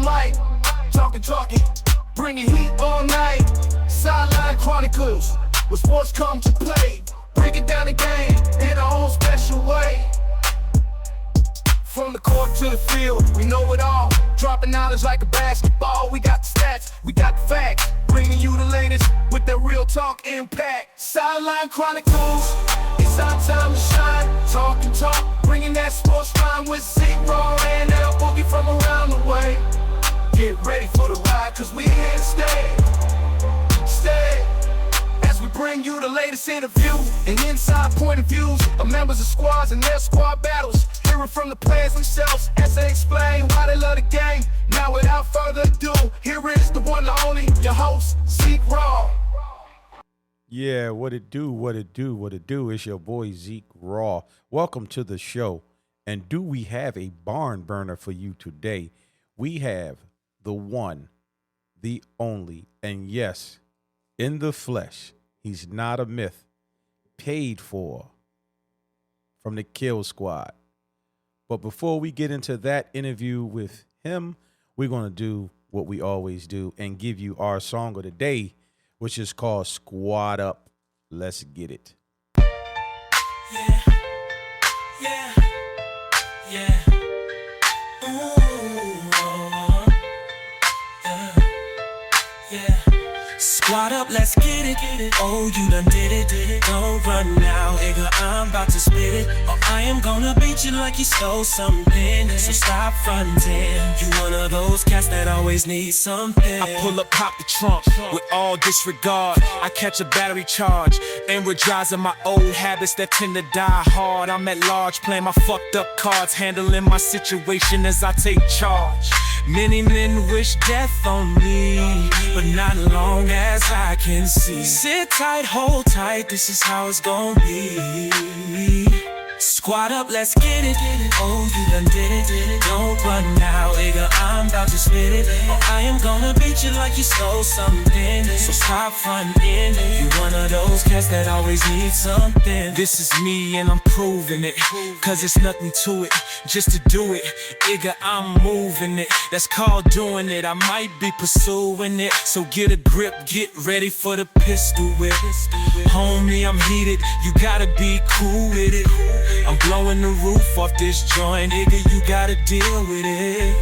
mic, talking, bringing heat all night. Sideline Chronicles, where sports come to play. Breaking down the game in our own special way. From the court to the field, we know it all. Dropping knowledge like a basketball. We got the stats, we got the facts. Bringing you the latest with that real talk impact. Sideline Chronicles, it's our time to shine. Talk, bringing that sports line with Zeek Lyons and L Boogie from around the way. Get ready for the ride, cause we here to stay. As we bring you the latest interview and inside point of views of members of squads and their squad battles. Hearing from the players themselves as they explain why they love the game. Now without further ado, here is the one and only, your host, Zeek Lyons. Yeah, what it do? It's your boy Zeek Raw. Welcome to the show. And do we have a barn burner for you today? We have the one, the only, and yes, in the flesh, he's not a myth, paid for from the Kill Squad. But before we get into that interview with him, we're going to do what we always do and give you our song of the day, which is called Squad Up. Let's get it. Yeah. Squad up, let's get it. Oh, you done did it. Don't run now, nigga, I'm about to spit it. Or I am gonna beat you like you stole something. So stop fronting. You one of those cats that always need something. I pull up, pop the trunk with all disregard. I catch a battery charge and redrives my old habits that tend to die hard. I'm at large, playing my fucked up cards, handling my situation as I take charge. Many men wish death on me, but not long as I can see. Sit tight, hold tight, this is how it's gonna be. Squad up, let's get it. Oh, you done did it. Don't run now, nigga, I'm about to spit it. Or I am gonna beat you like you stole something. So stop fronting. You one of those cats that always need something. This is me and I'm proving it, cause it's nothing to it, just to do it. Nigga, I'm moving it, that's called doing it. I might be pursuing it, so get a grip, get ready for the pistol whip. Homie, I'm heated, you gotta be cool with it. I'm blowing the roof off this joint, nigga, you gotta deal with it.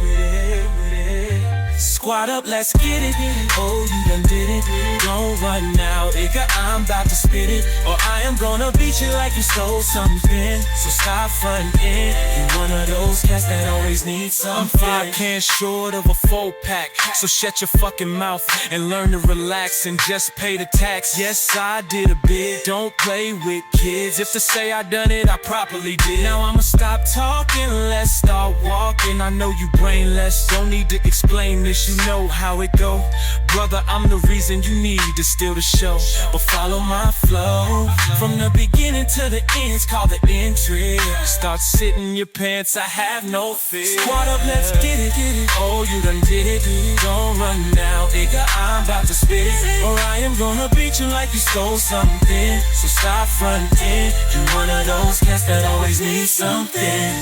Squad up, let's get it. Oh, you done did it. Don't run now, nigga, I'm about to spit it. Or I am gonna beat you like you stole something. So stop fronting. You one of those cats that always need something. I'm 5 cans short of a 4-pack, so shut your fucking mouth and learn to relax and just pay the tax. Yes, I did a bit. Don't play with kids. If to say I done it, I properly did. Now I'ma stop talking, let's start walking. I know you brainless, don't need to explain this, you know how it go. Brother, I'm the reason you need to steal the show. But follow my flow, from the beginning to the end, it's called the entry. Start sitting your pants, I have no fear. Squad up, let's get it. Oh, you done did it. Don't run now, nigga, I'm about to spit it. Or I am gonna beat you like you stole something. So stop fronting. You one of those cats that always need something.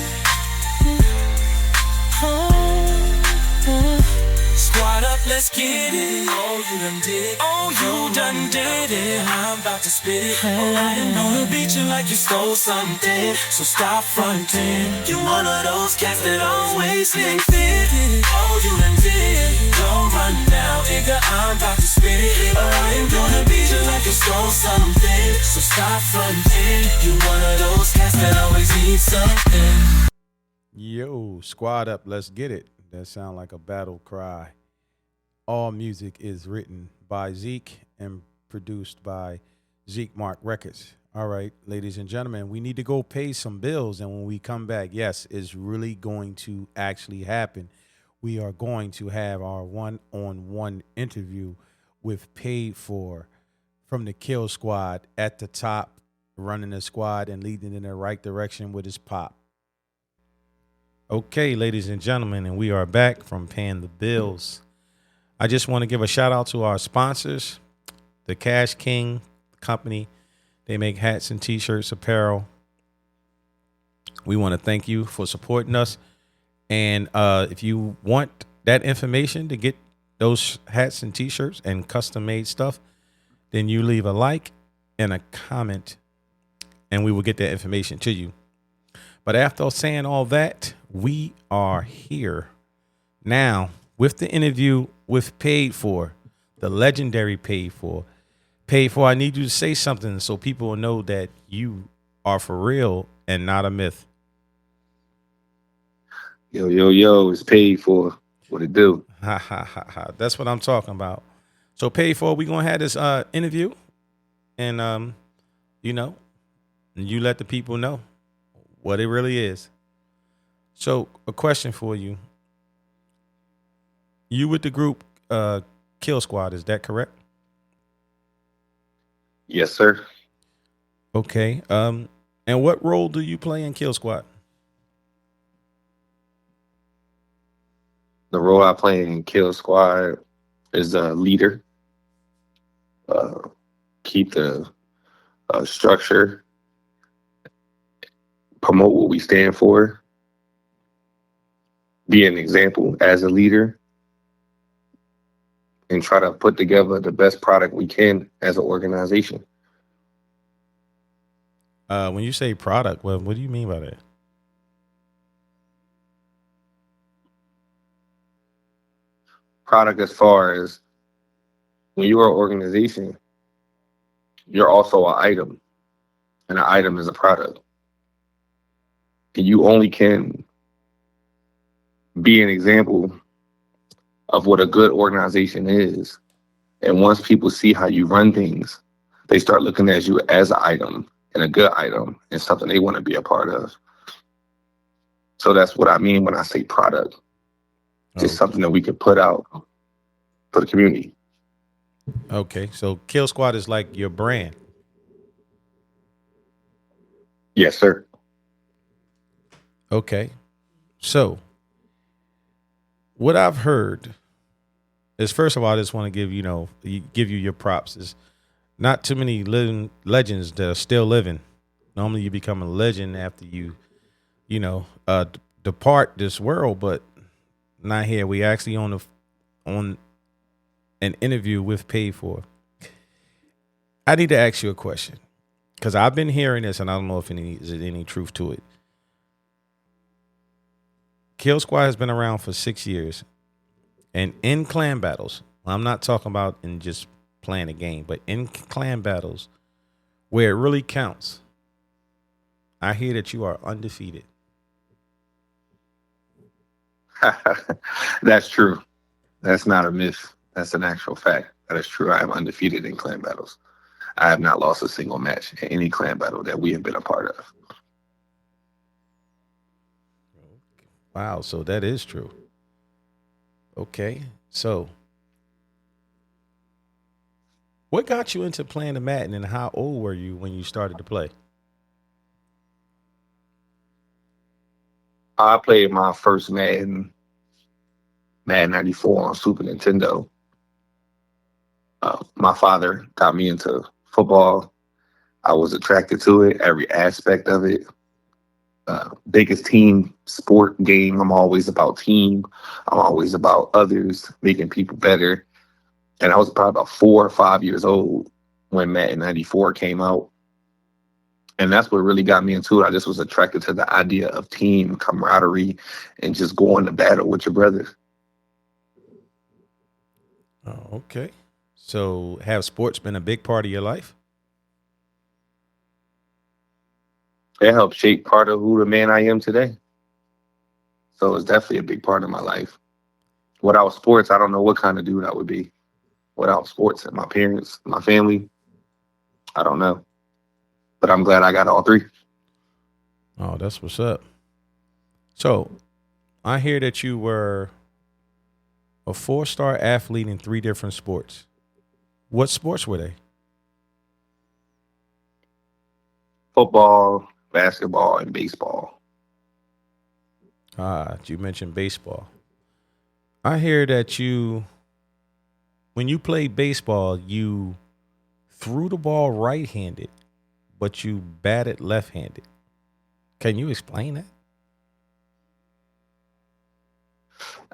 Squad up, let's get it. Oh, you done did it. Oh, you done did it. I'm about to spit it. Oh, I am gonna beat you like you stole something. So stop fronting. You one of those cats that always need fit. Oh, you done did it. Don't run now, nigga, I'm about to spit it. Oh, I am gonna beat you like you stole something. So stop fronting. You one of those cats that always need something. Yo, squad up, let's get it. That sound like a battle cry. All music is written by Zeek and produced by Zeek Mark Records. All right, ladies and gentlemen, we need to go pay some bills. And when we come back, yes, it's really going to actually happen. We are going to have our one-on-one interview with Paid For from the Kill Squad at the top, running the squad and leading in the right direction with his pop. Okay, ladies and gentlemen, and we are back from paying the bills. I just want to give a shout out to our sponsors, the Cash King Company. They make hats and T-shirts, apparel. We want to thank you for supporting us. And if you want that information to get those hats and t-shirts and custom made stuff, then you leave a like and a comment and we will get that information to you. But after saying all that, we are here now with the interview with Paid For, the legendary Paid For. Paid For, I need you to say something so people will know that you are for real and not a myth. Yo, yo, yo, it's paid for. What it do? Ha ha ha ha. That's what I'm talking about. So Paid For, we're gonna have this interview and you know, you let the people know what it really is. So a question for you. You with the group Kill Squad, is that correct? Yes, sir. Okay. And what role do you play in Kill Squad? The role I play in Kill Squad is a leader. Keep the structure, promote what we stand for, be an example as a leader, and try to put together the best product we can as an organization. When you say product, well, what do you mean by that? Product as far as when you are an organization, you're also an item, and an item is a product. And you only can be an example of what a good organization is. And once people see how you run things, they start looking at you as an item and a good item and something they want to be a part of. So that's what I mean when I say product. Just something that we can put out for the community. Okay. So Kill Squad is like your brand. Yes, sir. Okay. So what I've heard is, first of all, I just want to give you your props. Is not too many living legends that are still living. Normally you become a legend after depart this world, but not here. We actually on an interview with Paid For. I need to ask you a question because I've been hearing this and I don't know if there's any truth to it. Kill Squad has been around for 6 years, and in clan battles, I'm not talking about in just playing a game, but in clan battles where it really counts, I hear that you are undefeated. That's true. That's not a myth. That's an actual fact. That is true. I am undefeated in clan battles. I have not lost a single match in any clan battle that we have been a part of. Wow, so that is true. Okay, so what got you into playing the Madden, and how old were you when you started to play? I played my first Madden 94 on Super Nintendo. My father got me into football. I was attracted to it, every aspect of it. Biggest team sport game. I'm always about team. I'm always about others, making people better. And I was probably about 4 or 5 years old when Madden 94 came out. And that's what really got me into it. I just was attracted to the idea of team camaraderie and just going to battle with your brothers. Oh, okay. So have sports been a big part of your life? It helped shape part of who the man I am today. So it's definitely a big part of my life. Without sports, I don't know what kind of dude I would be. Without sports and my parents, my family, I don't know. But I'm glad I got all three. Oh, that's what's up. So I hear that you were a 4-star athlete in 3 different sports. What sports were they? Football, basketball, and baseball. You mentioned baseball. I hear that when you played baseball, you threw the ball right-handed, but you batted left-handed. Can you explain that?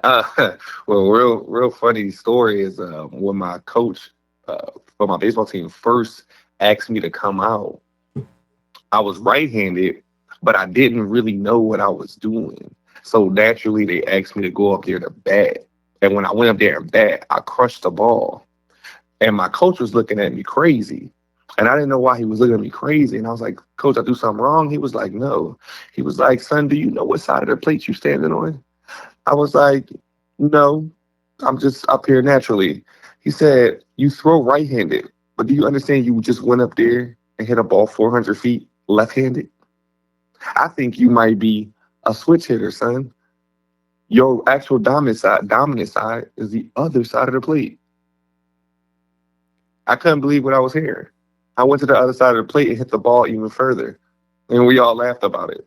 Uh, well, real funny story is when my coach for my baseball team first asked me to come out. I was right-handed, but I didn't really know what I was doing. So naturally, they asked me to go up there to bat. And when I went up there and bat, I crushed the ball. And my coach was looking at me crazy. And I didn't know why he was looking at me crazy. And I was like, Coach, I do something wrong? He was like, no. He was like, son, do you know what side of the plate you standing on? I was like, no, I'm just up here naturally. He said, you throw right-handed, but do you understand you just went up there and hit a ball 400 feet left-handed? I think you might be a switch hitter, son. Your actual dominant side is the other side of the plate. I couldn't believe what I was hearing. I went to the other side of the plate and hit the ball even further. And we all laughed about it.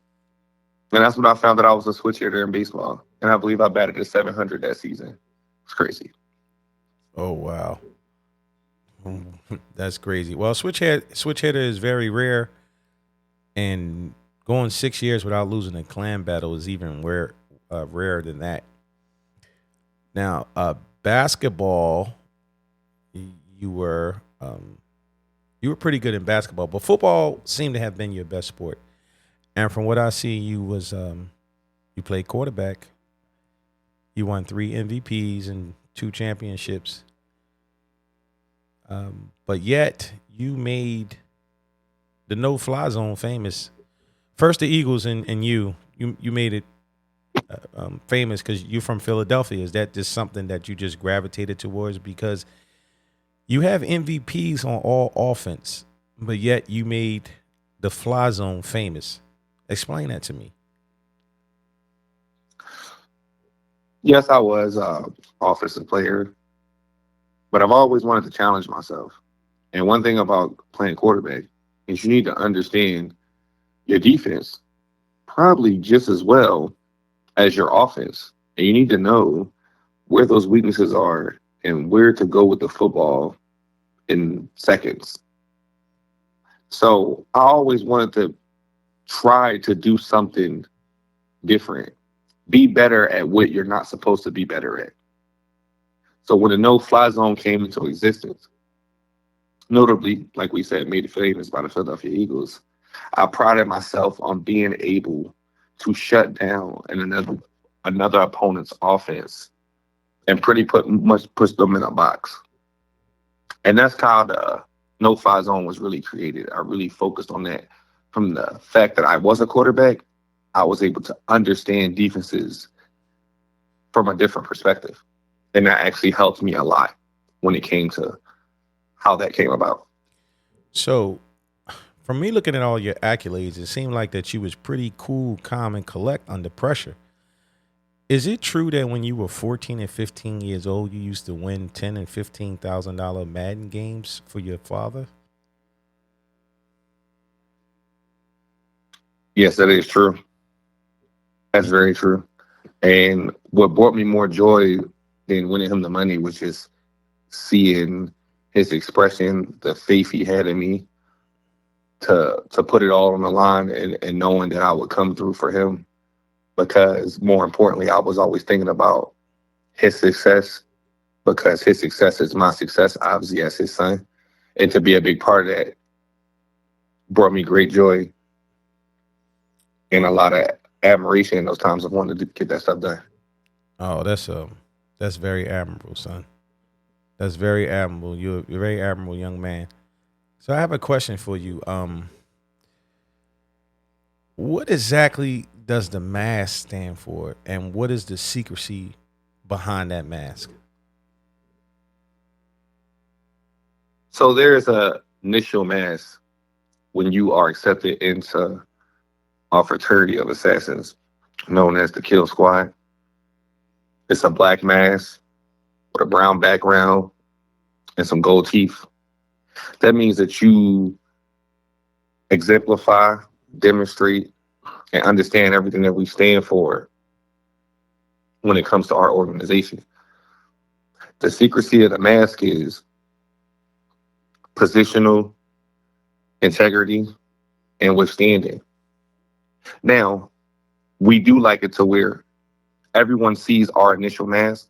And that's when I found that I was a switch hitter in baseball. And I believe I batted a 700 that season. It's crazy. Oh wow, that's crazy. Well, switch hitter is very rare, and going 6 years without losing a clan battle is even rarer than that. Now, basketball, you were you were pretty good in basketball, but football seemed to have been your best sport. And from what I see, you played quarterback. You won 3 MVPs and 2 championships. But yet you made the no-fly zone famous. First, the Eagles and you made it famous because you're from Philadelphia. Is that just something that you just gravitated towards because you have MVPs on all offense, but yet you made the fly zone famous? Explain that to me. Yes, I was offensive player, but I've always wanted to challenge myself. And one thing about playing quarterback is you need to understand your defense probably just as well as your offense. And you need to know where those weaknesses are and where to go with the football in seconds. So I always wanted to try to do something different, be better at what you're not supposed to be better at. So when the no fly zone came into existence, notably, like we said, made it famous by the Philadelphia Eagles, I prided myself on being able to shut down another opponent's offense and pretty put much push them in a box. And that's how the no fly zone was really created. I really focused on that. From the fact that I was a quarterback, I was able to understand defenses from a different perspective. And that actually helped me a lot when it came to how that came about. So, from me looking at all your accolades, it seemed like that you was pretty cool, calm, and collect under pressure. Is it true that when you were 14 and 15 years old, you used to win $10,000 and $15,000 Madden games for your father? Yes, that is true. That's very true. And what brought me more joy than winning him the money was just seeing his expression, the faith he had in me to put it all on the line and knowing that I would come through for him. Because more importantly, I was always thinking about his success because his success is my success, obviously, as his son. And to be a big part of that brought me great joy and a lot of admiration in those times of wanting to get that stuff done. Oh, that's very admirable, son. That's very admirable. You're a very admirable young man. So I have a question for you. What exactly does the mask stand for, and what is the secrecy behind that mask? So there's a initial mass when you are accepted into our fraternity of assassins known as the Kill Squad. It's a black mask with a brown background and some gold teeth. That means that you exemplify, demonstrate, and understand everything that we stand for when it comes to our organization. The secrecy of the mask is positional integrity and withstanding. Now, we do like it to where everyone sees our initial mask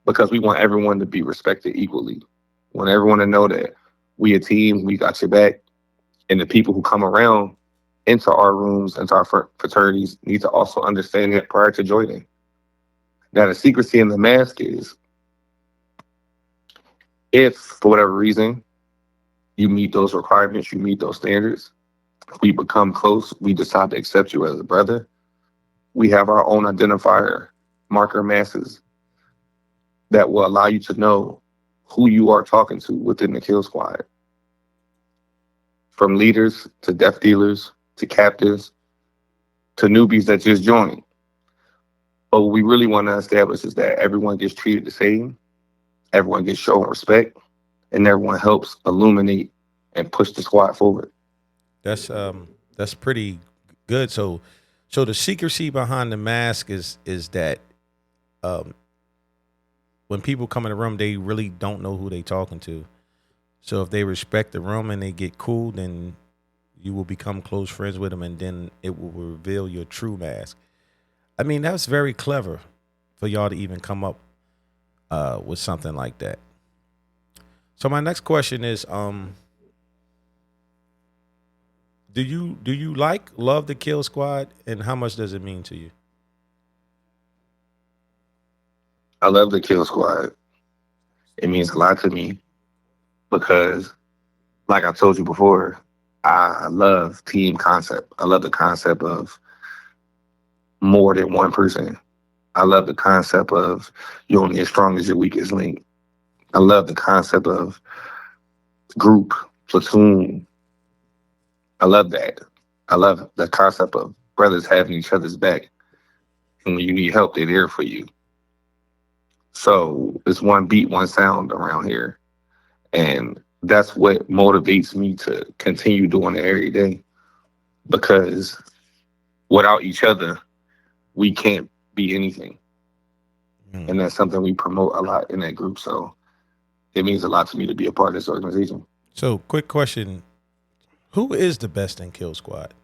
because we want everyone to be respected equally. We want everyone to know that we a team, we got your back, and the people who come around into our rooms, into our fraternities, need to also understand that prior to joining. Now, the secrecy in the mask is if, for whatever reason, you meet those requirements, you meet those standards, we become close, we decide to accept you as a brother, we have our own identifier marker masses that will allow you to know who you are talking to within the kill squad. From leaders to death dealers to captives to newbies that just joined. But what we really want to establish is that everyone gets treated the same, everyone gets shown respect, and everyone helps illuminate and push the squad forward. That's pretty good. So the secrecy behind the mask is that when people come in the room, they really don't know who they talking to. So if they respect the room and they get cool, then you will become close friends with them, and then it will reveal your true mask. I mean, that's very clever for y'all to even come up with something like that. So my next question is, do you love the Kill Squad, and how much does it mean to you? I love the kill squad. It means a lot to me because, like I told you before, I love team concept. I love the concept of more than one person. I love the concept of you're only as strong as your weakest link. I love the concept of group, platoon. I love that. I love the concept of brothers having each other's back. And when you need help, they're there for you. So it's one beat, one sound around here. And that's what motivates me to continue doing it every day. Because without each other, we can't be anything. And that's something we promote a lot in that group. So it means a lot to me to be a part of this organization. So quick question. Who is the best in Kill Squad?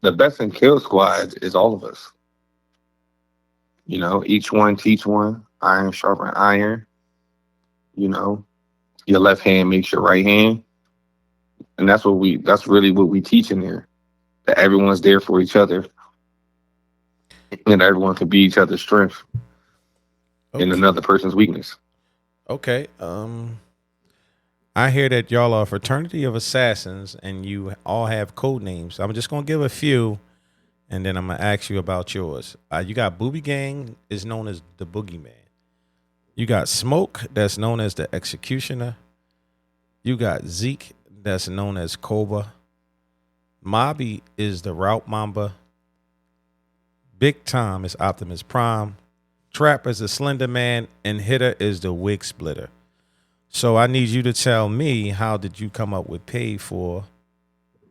The best in Kill Squad is all of us. You know, each one teach one, iron sharpen iron. You know, your left hand makes your right hand. And that's really what we teach in there. That everyone's there for each other. And everyone can be each other's strength in another person's weakness. Okay. I hear that y'all are a fraternity of assassins and you all have code names. I'm just gonna give a few, and then I'm gonna ask you about yours. You got Booby Gang, is known as the Boogeyman. You got Smoke, that's known as the Executioner. You got Zeek, that's known as Cobra. Mobby is the Route Mamba. Big Tom is Optimus Prime. Trap is the Slender Man, and Hitter is the Wig Splitter. So I need you to tell me, how did you come up with Pay for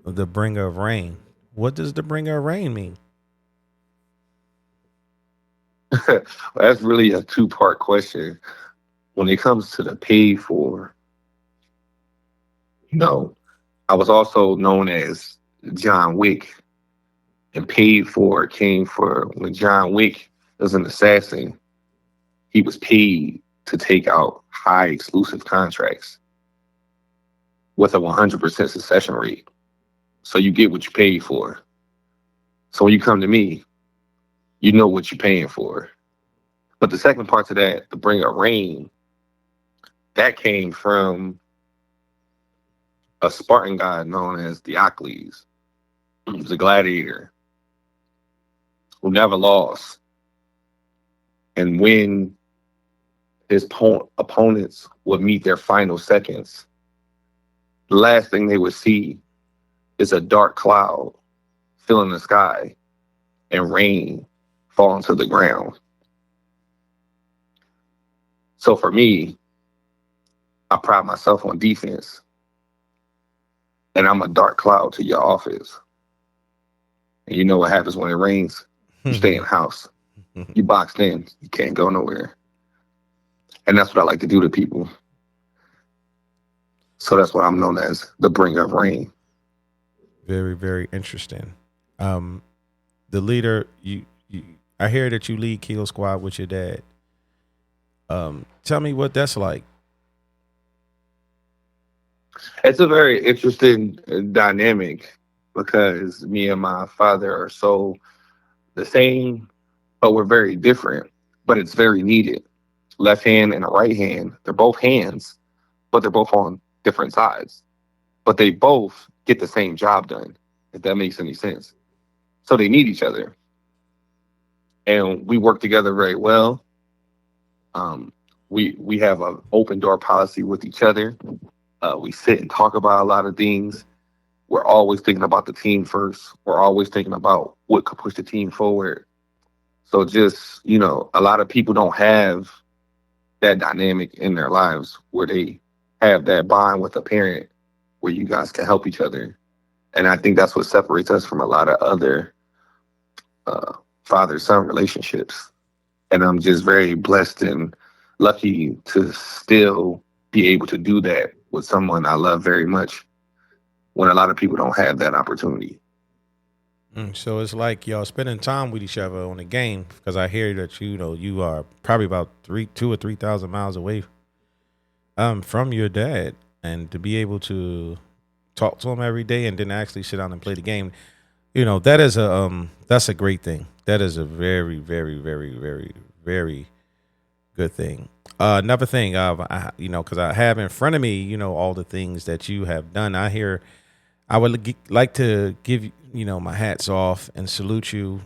the Bringer of Rain? What does the Bringer of Rain mean? Well, that's really a two-part question. When it comes to the paid for, I was also known as John Wick. And paid for came for when John Wick was an assassin, he was paid to take out high exclusive contracts with a 100% succession rate. So you get what you paid for. So when you come to me, you know what you're paying for. But the second part to that, the Bring a Rain, that came from a Spartan god known as Diocles. He was a gladiator who never lost. And when his opponents would meet their final seconds, the last thing they would see is a dark cloud filling the sky and rain falling to the ground. So for me, I pride myself on defense. And I'm a dark cloud to your office. And you know what happens when it rains? You stay in the house. You boxed in. You can't go nowhere. And that's what I like to do to people. So that's what I'm known as, the Bringer of Rain. Very, very interesting. Um, the leader, you, I hear that you lead Kill Squad with your dad. Tell me what that's like. It's a very interesting dynamic because me and my father are so the same, but we're very different. But it's very needed. Left hand and a right hand, they're both hands, but they're both on different sides. But they both get the same job done, if that makes any sense. So they need each other. And we work together very well. Um, we have an open door policy with each other. We sit and talk about a lot of things. We're always thinking about the team first. We're always thinking about what could push the team forward. So just, a lot of people don't have that dynamic in their lives where they have that bond with a parent where you guys can help each other. And I think that's what separates us from a lot of other uh, father son relationships. And I'm just very blessed and lucky to still be able to do that with someone I love very much when a lot of people don't have that opportunity. So it's like y'all spending time with each other on the game because I hear that you know you are probably about 2 or 3 thousand miles away from your dad, and to be able to talk to him every day and then actually sit down and play the game, that is that's a great thing. That is a very, very, very, very, very good thing. Another thing, because I have in front of me, all the things that you have done. I would like to give my hats off and salute you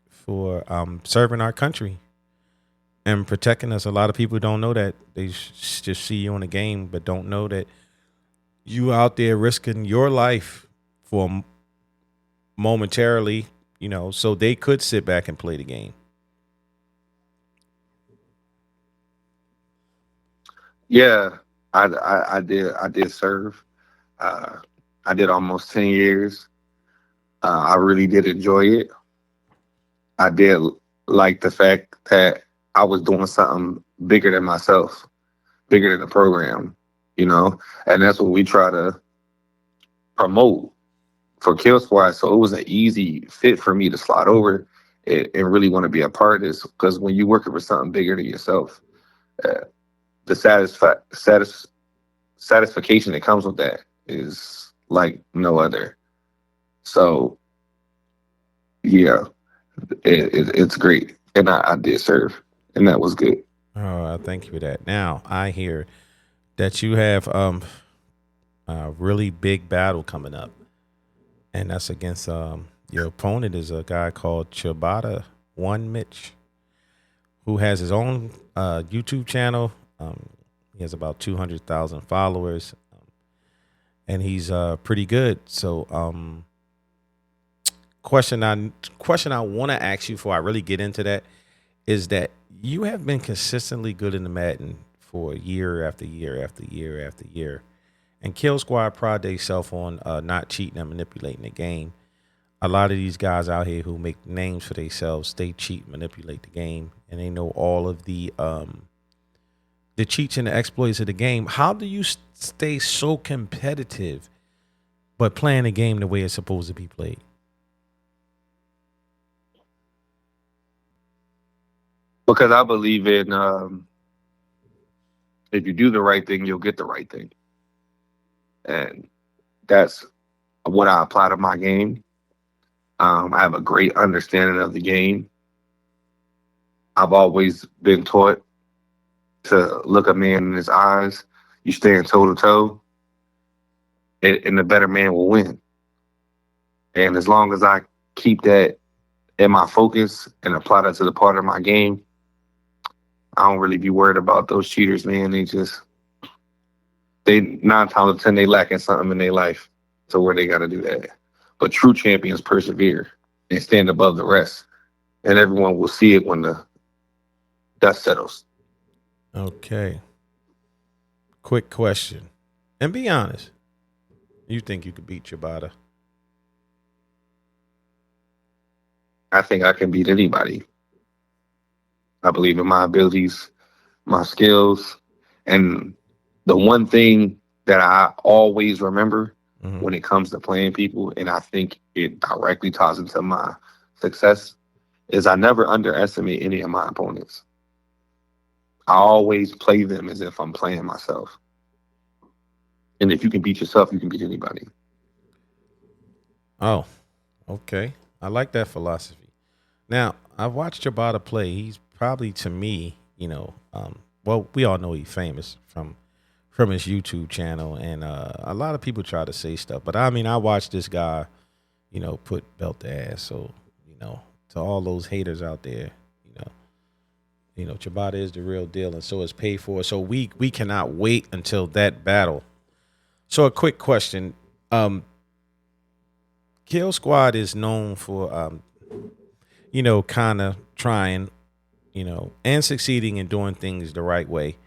for serving our country and protecting us. A lot of people don't know that. They just see you on the game, but don't know that you out there risking your life for momentarily, so they could sit back and play the game. Yeah, I did serve. Uh, I did almost 10 years. I really did enjoy it. I did like the fact that I was doing something bigger than myself, bigger than the program, and that's what we try to promote for Kill Squad. So it was an easy fit for me to slide over and really want to be a part of this because when you're working for something bigger than yourself, uh, the satisfaction that comes with that is like no other. So yeah, it's great, and I did serve, and that was good. Thank you for that. Now I hear that you have a really big battle coming up, and that's against your opponent is a guy called Chabada One Mitch, who has his own YouTube channel. He has about 200,000 followers, and he's pretty good. So, question I want to ask you before I really get into that is that you have been consistently good in the Madden for year after year after year after year, and Kill Squad pride themselves on not cheating and manipulating the game. A lot of these guys out here who make names for themselves, they cheat, manipulate the game, and they know all of the cheats and the exploits of the game. How do you stay so competitive but playing the game the way it's supposed to be played? Because I believe in if you do the right thing, you'll get the right thing, and that's what I apply to my game. I have a great understanding of the game. I've always been taught to look a man in his eyes. You stand toe to toe, and the better man will win. And as long as I keep that in my focus and apply that to the part of my game, I don't really be worried about those cheaters, man. They 9 times out of 10 they lacking something in their life to where they got to do that. But true champions persevere and stand above the rest, and everyone will see it when the dust settles. Okay. Quick question. And be honest. You think you could beat Chabada? I think I can beat anybody. I believe in my abilities, my skills, and the one thing that I always remember Mhm. when it comes to playing people, and I think it directly ties into my success, is I never underestimate any of my opponents. I always play them as if I'm playing myself. And if you can beat yourself, you can beat anybody. Oh, okay. I like that philosophy. Now, I've watched Jabata play. He's probably to me, well, we all know he's famous from his YouTube channel, and a lot of people try to say stuff, but I mean, I watched this guy, put belt to ass. So, to all those haters out there, you know, Jabata is the real deal, and so is paid for. So we cannot wait until that battle. So a quick question: Kill Squad is known for kind of trying, and succeeding in doing things the right way.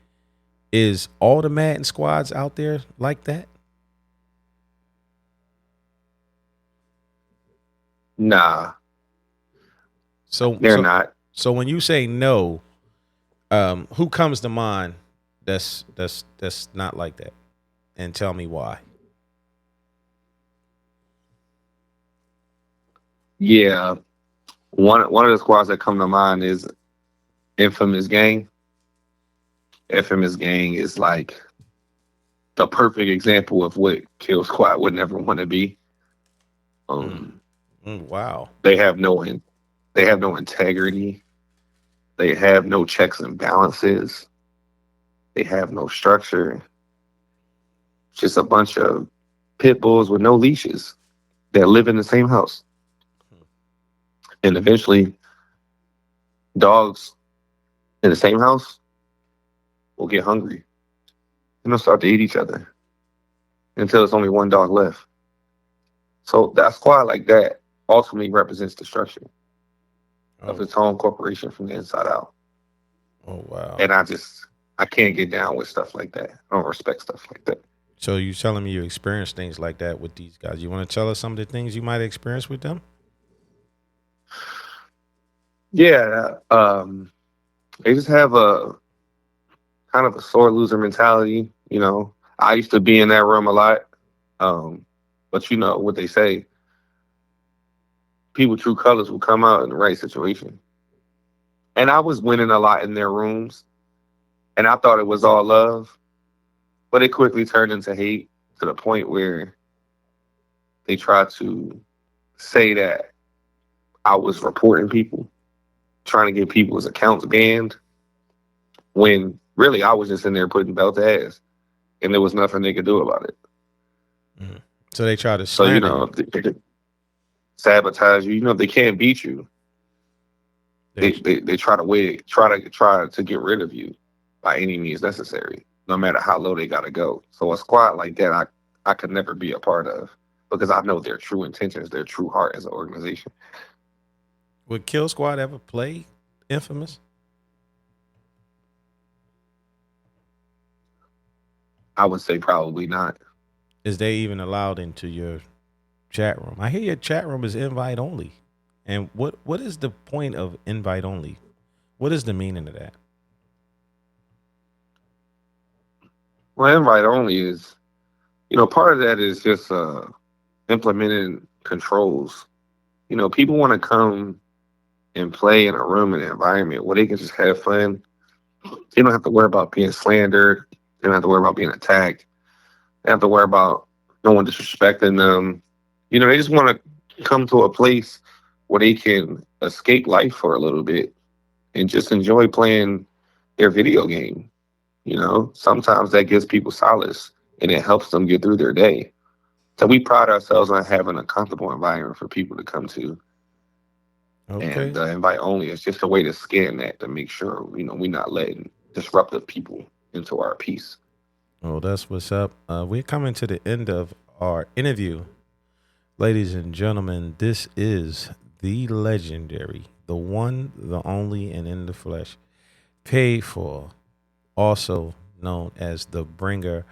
Is all the Madden squads out there like that? Nah, So they're so not. so when you say no, who comes to mind that's not like that? And tell me why. Yeah, one of the squads that come to mind is Infamous Gang. Infamous Gang is like the perfect example of what Kill Squad would never want to be. Mm, Um, wow. they have no they have no integrity. They have no checks and balances. They have no structure. Just a bunch of pit bulls with no leashes that live in the same house. And eventually, dogs in the same house will get hungry and they'll start to eat each other until there's only one dog left. So that squad like that ultimately represents destruction of Oh, its own corporation from the inside out. oh wow. And I can't get down with stuff like that. I don't respect stuff like that. So you telling me you experienced things like that with these guys? You want to tell us some of the things you might experience with them? Yeah, they just have a kind of a sore loser mentality. I used to be in that room a lot, but you know what they say: people true colors will come out in the right situation. And I was winning a lot in their rooms, and I thought it was all love, but it quickly turned into hate to the point where they tried to say that I was reporting people, trying to get people's accounts banned, when really I was just in there putting belt to ass, and there was nothing they could do about it. Mhm. So they try to So slander you. they could sabotage you. If they can't beat you, They, they try to get rid of you by any means necessary, no matter how low they gotta go. So a squad like that, I could never be a part of because I know their true intentions, their true heart as an organization. would Kill Squad ever play Infamous? I would say probably not. Is they even allowed into your chat room? I hear your chat room is invite only. And what is the point of invite only? What is the meaning of that? Well, invite only is, part of that is just implementing controls. People want to come and play in a room and an environment where they can just have fun. They don't have to worry about being slandered. They don't have to worry about being attacked. They have to worry about no one disrespecting them. They just want to come to a place where they can escape life for a little bit and just enjoy playing their video game. Sometimes that gives people solace and it helps them get through their day. So we pride ourselves on having a comfortable environment for people to come to. And Okay. the invite only is just a way to scan that to make sure, we're not letting disruptive people into our peace. Well, that's what's up. We're coming to the end of our interview. Ladies and gentlemen, this is the legendary, the one, the only, and in the flesh, paid for, also known as the bringer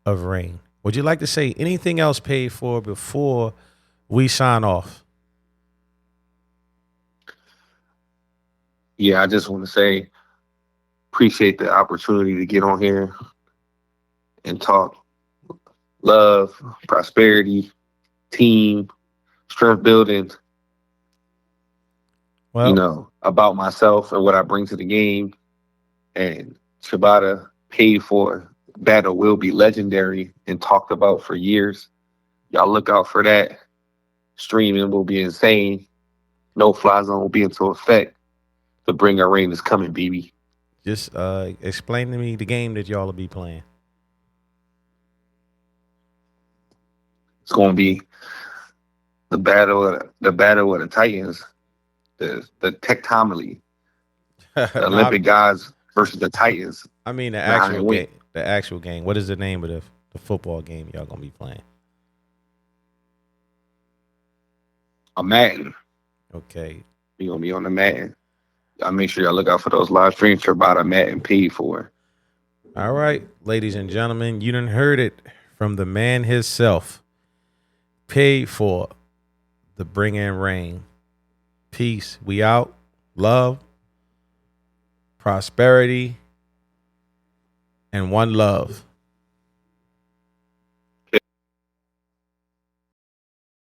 of rain. Would you like to say anything else paid for before we sign off? Yeah, I just want to say appreciate the opportunity to get on here and talk. love, prosperity, team, strength building, Well, about myself and what I bring to the game. And Shibata paid for battle will be legendary and talked about for years. Y'all look out for that. Streaming will be insane. No fly zone will be into effect. The Bring Our Rain is coming, baby. just explain to me the game that y'all will be playing. It's going to be the battle of the Titans, the tectonomy, the No, Olympic gods versus the Titans. I mean the Nah, actual wait. game. The actual game. What is the name of the football game y'all gonna be playing? A Madden. Okay. You're going to be on the Madden. Y'all make sure y'all look out for those live streams for about a Madden paid for. All right, ladies and gentlemen, you done heard it from the man himself. Paid for the Bring in Rain. Peace. We out. Love, prosperity, and one love.